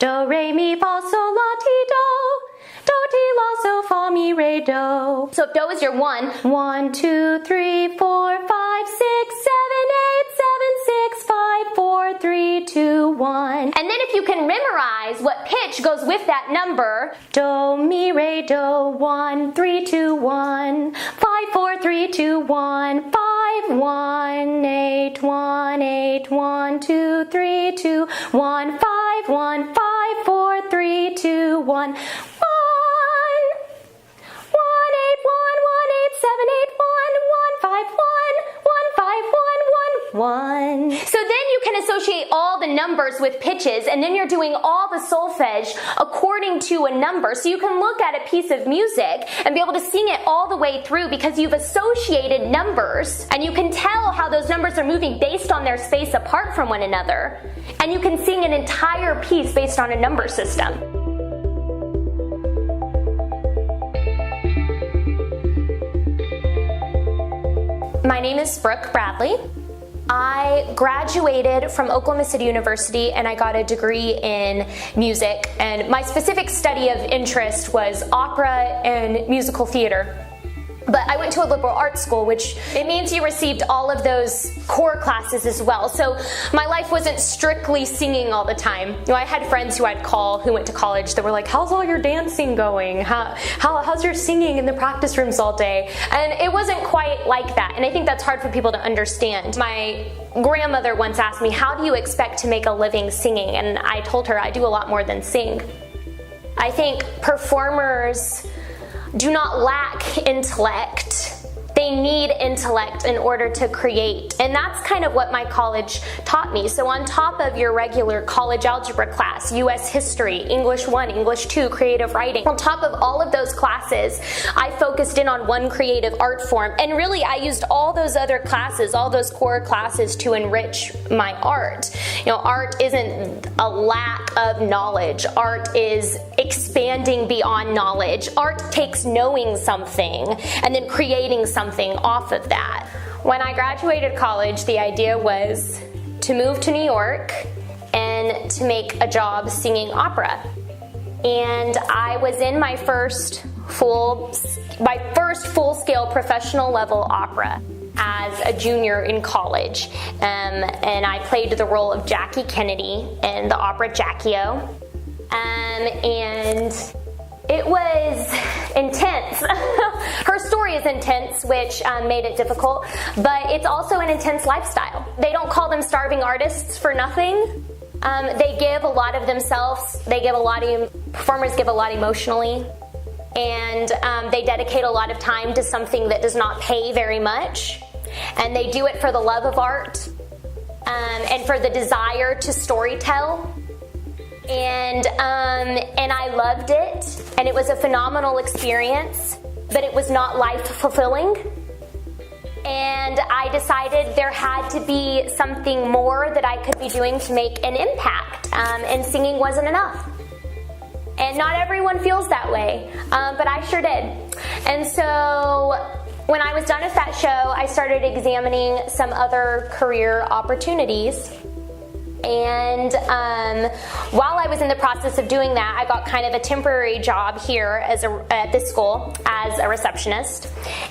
Do, re, mi, fa, sol, la, ti, do. Do, ti, la, so, fa, mi, re, do. So if do is your 1, 1, 2, 3, 4, 5, 6, 7, 8, 7, 6, 5, 4, 3, 2, 1. And then if you can memorize what pitch goes with that number, do, mi, re, do, 1, 3, 2, 1, 5, 4, 3, 2, 1, 5, 1, 8, 1, 8, 1, 2, 3, 2, 1, 5, 1, 5, 4, 3, 2, 1, 1. So then you can associate all the numbers with pitches, and then you're doing all the solfege according to a number. So you can look at a piece of music and be able to sing it all the way through because you've associated numbers, and you can tell how those numbers are moving based on their space apart from one another. And you can sing an entire piece based on a number system. My name is Brooke Bradley. I graduated from Oklahoma City University and I got a degree in music, and my specific study of interest was opera and musical theater. But I went to a liberal arts school, which it means you received all of those core classes as well. So my life wasn't strictly singing all the time. You know, I had friends who I'd call who went to college that were like, how's all your dancing going? How's your singing in the practice rooms all day? And it wasn't quite like that. And I think that's hard for people to understand. My grandmother once asked me, how do you expect to make a living singing? And I told her I do a lot more than sing. I think performers do not lack intellect. They need intellect in order to create. And that's kind of what my college taught me. So on top of your regular college algebra class, US history, English 1, English 2, creative writing, on top of all of those classes, I focused in on one creative art form. And really, I used all those other classes, all those core classes to enrich my art. You know, art isn't a lack of knowledge. Art is expanding beyond knowledge. Art takes knowing something and then creating something off of that. When I graduated college, the idea was to move to New York and to make a job singing opera. And I was in my first full-scale professional level opera as a junior in college. And I played the role of Jackie Kennedy in the opera Jackie-O. And it was intense. Her story is intense, which made it difficult, but it's also an intense lifestyle. They don't call them starving artists for nothing. They give a lot of themselves. Performers give a lot emotionally, and they dedicate a lot of time to something that does not pay very much, and they do it for the love of art and for the desire to storytell. And I loved it, and it was a phenomenal experience, but it was not life-fulfilling. And I decided there had to be something more that I could be doing to make an impact, and singing wasn't enough. And not everyone feels that way, but I sure did. And so when I was done with that show, I started examining some other career opportunities. And while I was in the process of doing that, I got kind of a temporary job here at this school as a receptionist,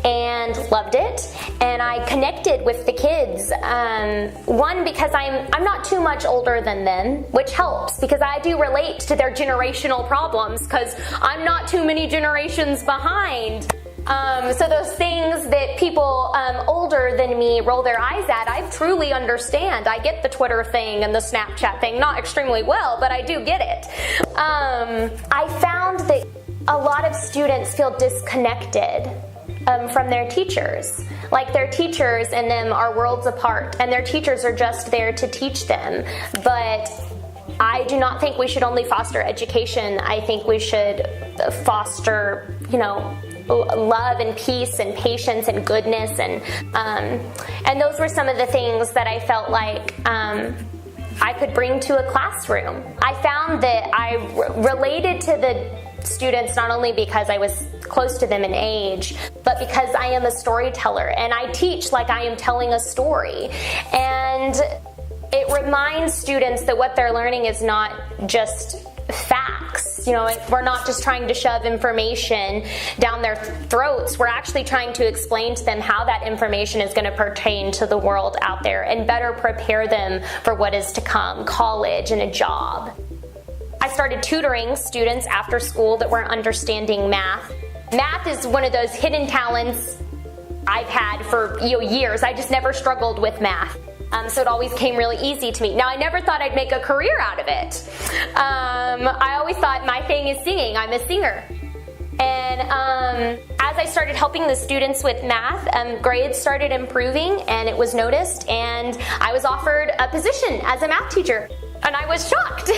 and loved it. And I connected with the kids. One, because I'm not too much older than them, which helps because I do relate to their generational problems because I'm not too many generations behind. So those things that people older than me roll their eyes at, I truly understand. I get the Twitter thing and the Snapchat thing, not extremely well, but I do get it. I found that a lot of students feel disconnected from their teachers. Like their teachers and them are worlds apart, and their teachers are just there to teach them. But I do not think we should only foster education. I think we should foster, love and peace and patience and goodness, and those were some of the things that I felt like I could bring to a classroom. I found that I related to the students not only because I was close to them in age, but because I am a storyteller and I teach like I am telling a story. And it reminds students that what they're learning is not just facts. We're not just trying to shove information down their throats. We're actually trying to explain to them how that information is going to pertain to the world out there and better prepare them for what is to come, college and a job. I started tutoring students after school that weren't understanding math. Math is one of those hidden talents I've had for years. I just never struggled with math. So it always came really easy to me. Now, I never thought I'd make a career out of it. I always thought my thing is singing. I'm a singer. And as I started helping the students with math, grades started improving, and it was noticed, and I was offered a position as a math teacher. And I was shocked.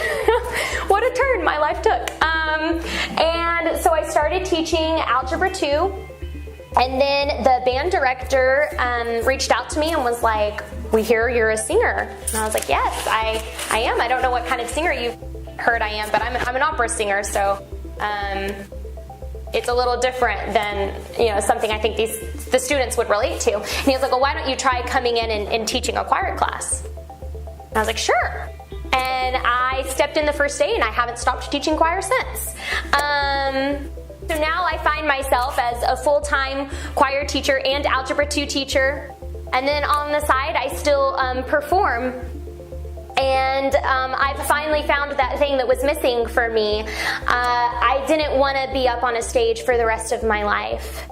What a turn my life took. And so I started teaching Algebra II. And then the band director reached out to me and was like, "We hear you're a singer." And I was like, "Yes, I am. I don't know what kind of singer you've heard I am, but I'm an opera singer, so it's a little different than something I think the students would relate to." And he was like, "Well, why don't you try coming in and teaching a choir class?" And I was like, "Sure." And I stepped in the first day, and I haven't stopped teaching choir since. So now I find myself as a full-time choir teacher and Algebra II teacher. And then on the side, I still perform. And I've finally found that thing that was missing for me. I didn't want to be up on a stage for the rest of my life.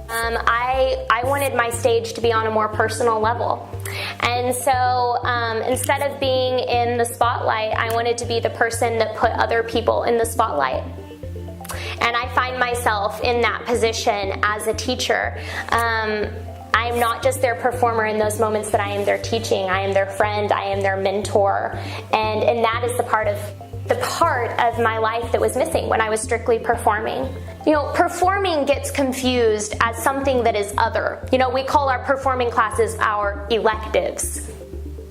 I wanted my stage to be on a more personal level. And so instead of being in the spotlight, I wanted to be the person that put other people in the spotlight. And I find myself in that position as a teacher. I am not just their performer in those moments that I am their teaching. I am their friend. I am their mentor. And that is the part of my life that was missing when I was strictly performing. Performing gets confused as something that is other. We call our performing classes our electives.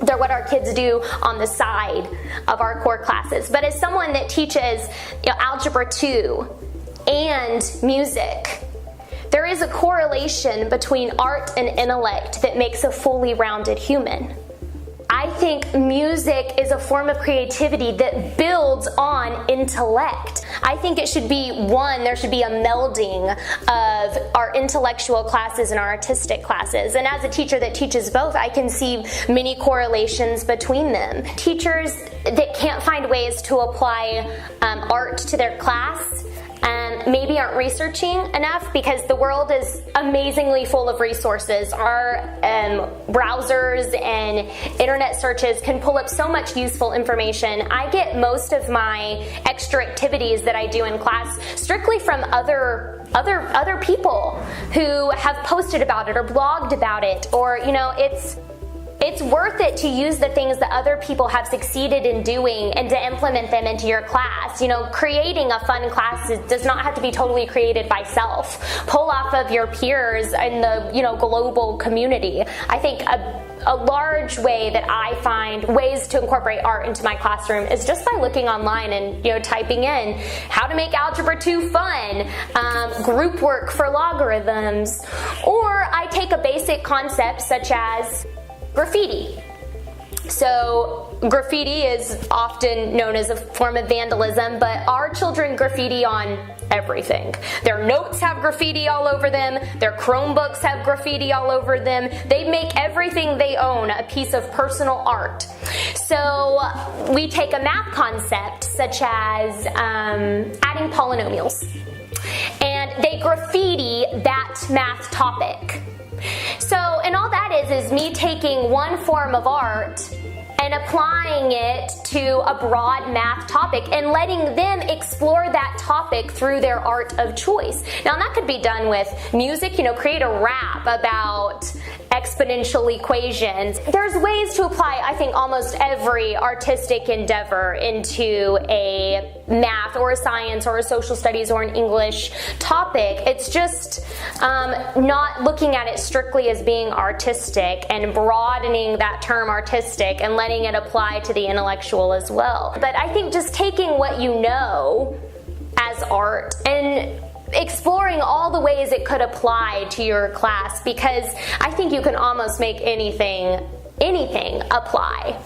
They're what our kids do on the side of our core classes. But as someone that teaches Algebra II and music, there is a correlation between art and intellect that makes a fully rounded human. I think music is a form of creativity that builds on intellect. I think there should be a melding of our intellectual classes and our artistic classes. And as a teacher that teaches both, I can see many correlations between them. Teachers that can't find ways to apply art to their class maybe aren't researching enough, because the world is amazingly full of resources. Our browsers and internet searches can pull up so much useful information. I get most of my extra activities that I do in class strictly from other people who have posted about it or blogged about it, or it's worth it to use the things that other people have succeeded in doing and to implement them into your class. Creating a fun class does not have to be totally created by self. Pull off of your peers in the global community. I think a large way that I find ways to incorporate art into my classroom is just by looking online and typing in how to make Algebra II fun, group work for logarithms, or I take a basic concept such as graffiti. So graffiti is often known as a form of vandalism, but our children graffiti on everything. Their notes have graffiti all over them. Their Chromebooks have graffiti all over them. They make everything they own a piece of personal art. So we take a math concept such as adding polynomials, and they graffiti that math topic. So, and all that is me taking one form of art and applying it to a broad math topic and letting them explore that topic through their art of choice. Now, that could be done with music, create a rap about exponential equations. There's ways to apply, I think, almost every artistic endeavor into a math or a science or a social studies or an English topic. It's just not looking at it strictly as being artistic and broadening that term artistic and letting it apply to the intellectual as well. But I think just taking what you know as art and exploring all the ways it could apply to your class, because I think you can almost make anything apply.